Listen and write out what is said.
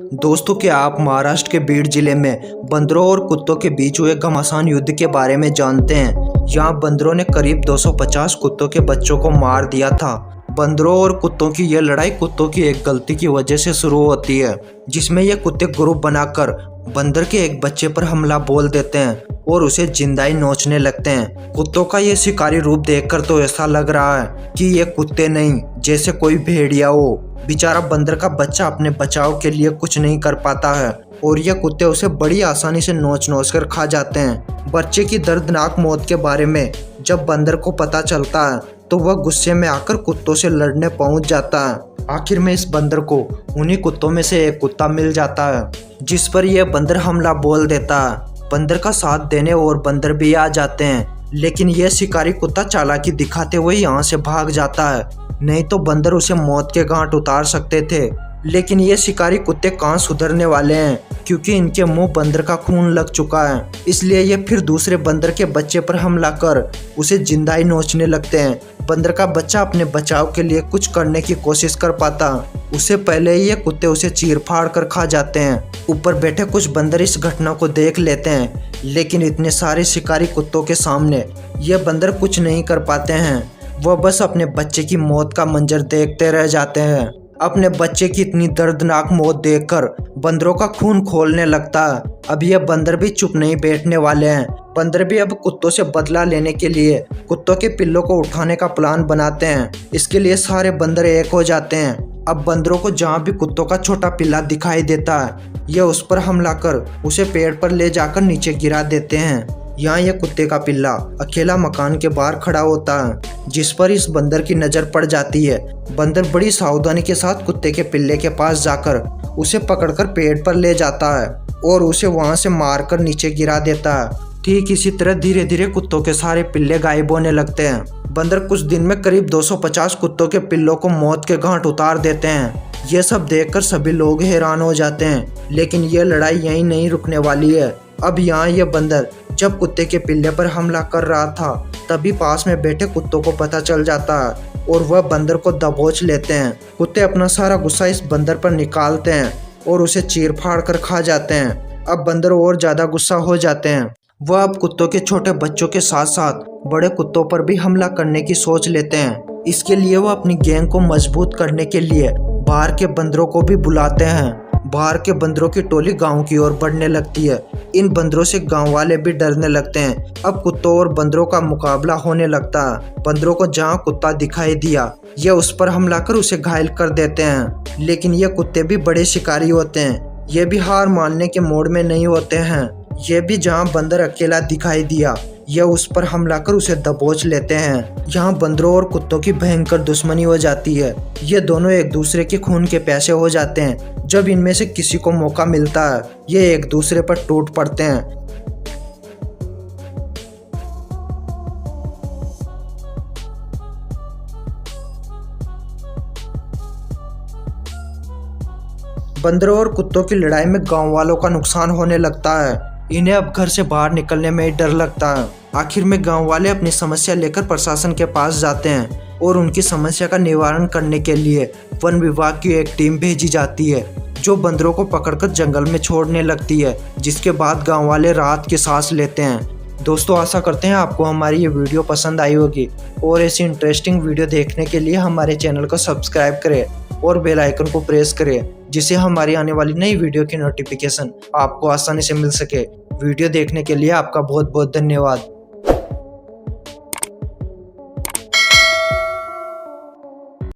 दोस्तों, क्या आप महाराष्ट्र के बीड जिले में बंदरों और कुत्तों के बीच हुए घमासान युद्ध के बारे में जानते हैं। यहाँ बंदरों ने करीब 250 कुत्तों के बच्चों को मार दिया था। बंदरों और कुत्तों की यह लड़ाई कुत्तों की एक गलती की वजह से शुरू होती है, जिसमें ये कुत्ते ग्रुप बनाकर बंदर के एक बच्चे पर हमला बोल देते हैं और उसे जिंदा ही नोचने लगते हैं। कुत्तों का ये शिकारी रूप देखकर तो ऐसा लग रहा है कि ये कुत्ते नहीं, जैसे कोई भेड़िया हो। बेचारा बंदर का बच्चा अपने बचाव के लिए कुछ नहीं कर पाता है और ये कुत्ते उसे बड़ी आसानी से नोच नोच कर खा जाते हैं। बच्चे की दर्दनाक मौत के बारे में जब बंदर को पता चलता है तो वह गुस्से में आकर कुत्तों से लड़ने पहुंच जाता है। आखिर में इस बंदर को उन्हीं कुत्तों में से एक कुत्ता मिल जाता है, जिस पर यह बंदर हमला बोल देता है। बंदर का साथ देने और बंदर भी आ जाते हैं, लेकिन यह शिकारी कुत्ता चालाकी दिखाते हुए यहाँ से भाग जाता है, नहीं तो बंदर उसे मौत के घाट उतार सकते थे। लेकिन ये शिकारी कुत्ते कहाँ सुधरने वाले हैं, क्योंकि इनके मुंह बंदर का खून लग चुका है। इसलिए ये फिर दूसरे बंदर के बच्चे पर हमला कर उसे जिंदा ही नोचने लगते हैं। बंदर का बच्चा अपने बचाव के लिए कुछ करने की कोशिश कर पाता, उससे पहले ही ये कुत्ते उसे चीर फाड़ कर खा जाते हैं। ऊपर बैठे कुछ बंदर इस घटना को देख लेते हैं, लेकिन इतने सारे शिकारी कुत्तों के सामने ये बंदर कुछ नहीं कर पाते हैं। वह बस अपने बच्चे की मौत का मंजर देखते रह जाते हैं। अपने बच्चे की इतनी दर्दनाक मौत देखकर बंदरों का खून खोलने लगता है। अब ये बंदर भी चुप नहीं बैठने वाले हैं। बंदर भी अब कुत्तों से बदला लेने के लिए कुत्तों के पिल्लों को उठाने का प्लान बनाते हैं। इसके लिए सारे बंदर एक हो जाते हैं। अब बंदरों को जहाँ भी कुत्तों का छोटा पिल्ला दिखाई देता है, यह उस पर हमला कर उसे पेड़ पर ले जाकर नीचे गिरा देते हैं। यहाँ यह कुत्ते का पिल्ला अकेला मकान के बाहर खड़ा होता है, जिस पर इस बंदर की नज़र पड़ जाती है। बंदर बड़ी सावधानी के साथ कुत्ते के पिल्ले के पास जाकर उसे पकड़कर पेड़ पर ले जाता है और उसे वहां से मारकर नीचे गिरा देता है। ठीक इसी तरह धीरे धीरे कुत्तों के सारे पिल्ले गायब होने लगते हैं। बंदर कुछ दिन में करीब 250 कुत्तों के पिल्लों को मौत के घाट उतार देते हैं। ये सब देखकर सभी लोग हैरान हो जाते हैं, लेकिन यह लड़ाई यहीं नहीं रुकने वाली है। अब यहाँ यह बंदर जब कुत्ते के पिल्ले पर हमला कर रहा था, तभी पास में बैठे कुत्तों को पता चल जाता है और वह बंदर को दबोच लेते हैं। कुत्ते अपना सारा गुस्सा इस बंदर पर निकालते हैं और उसे चीर फाड़ कर खा जाते हैं। अब बंदर और ज्यादा गुस्सा हो जाते हैं। वह अब कुत्तों के छोटे बच्चों के साथ साथ बड़े कुत्तों पर भी हमला करने की सोच लेते हैं। इसके लिए वह अपनी गैंग को मजबूत करने के लिए बाहर के बंदरों को भी बुलाते हैं। बाहर के बंदरों की टोली गांव की ओर बढ़ने लगती है। इन बंदरों से गांव वाले भी डरने लगते हैं। अब कुत्तों और बंदरों का मुकाबला होने लगता है। बंदरों को जहां कुत्ता दिखाई दिया, ये उस पर हमला कर उसे घायल कर देते हैं। लेकिन ये कुत्ते भी बड़े शिकारी होते हैं। ये भी हार मानने के मोड में नहीं होते हैं। ये भी जहां बंदर अकेला दिखाई दिया, यह उस पर हमला कर उसे दबोच लेते हैं। यहाँ बंदरों और कुत्तों की भयंकर दुश्मनी हो जाती है। ये दोनों एक दूसरे के खून के प्यासे हो जाते हैं। जब इनमें से किसी को मौका मिलता है, ये एक दूसरे पर टूट पड़ते हैं। बंदरों और कुत्तों की लड़ाई में गांव वालों का नुकसान होने लगता है। इन्हें अब घर से बाहर निकलने में ही डर लगता है। आखिर में गांव वाले अपनी समस्या लेकर प्रशासन के पास जाते हैं और उनकी समस्या का निवारण करने के लिए वन विभाग की एक टीम भेजी जाती है, जो बंदरों को पकड़कर जंगल में छोड़ने लगती है, जिसके बाद गांव वाले राहत की सांस लेते हैं। दोस्तों, आशा करते हैं आपको हमारी ये वीडियो पसंद आई होगी और ऐसी इंटरेस्टिंग वीडियो देखने के लिए हमारे चैनल को सब्सक्राइब करें और बेल आइकन को प्रेस करें, जिससे हमारी आने वाली नई वीडियो की नोटिफिकेशन आपको आसानी से मिल सके। वीडियो देखने के लिए आपका बहुत बहुत धन्यवाद।